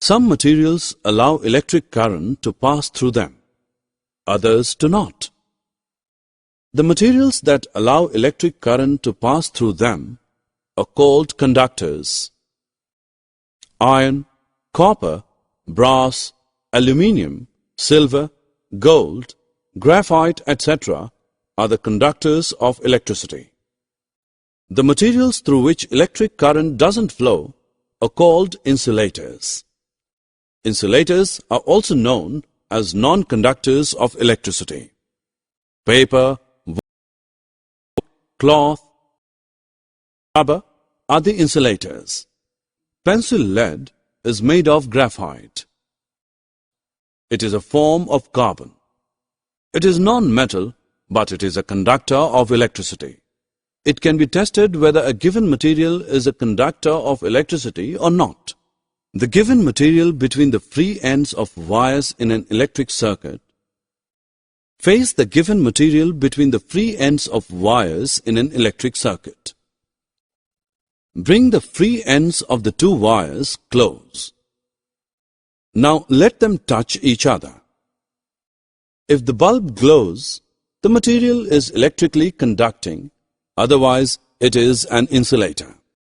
Some materials allow electric current to pass through them. Others do not. The materials that allow electric current to pass through them are called conductors. Iron, copper, brass, aluminium, silver, gold, graphite, etc. are the conductors of electricity. The materials through which electric current doesn't flow are called insulators. Insulators are also known as non-conductors of electricity. Paper, wood, cloth, rubber are the insulators. Pencil lead is made of graphite. It is a form of carbon. It is non-metal, but it is a conductor of electricity. It can be tested whether a given material is a conductor of electricity or not. The given material between the free ends of wires in an electric circuit. Face the given material between the free ends of wires in an electric circuit. Bring the free ends of the two wires close. Now let them touch each other. If the bulb glows, the material is electrically conducting, otherwise it is an insulator.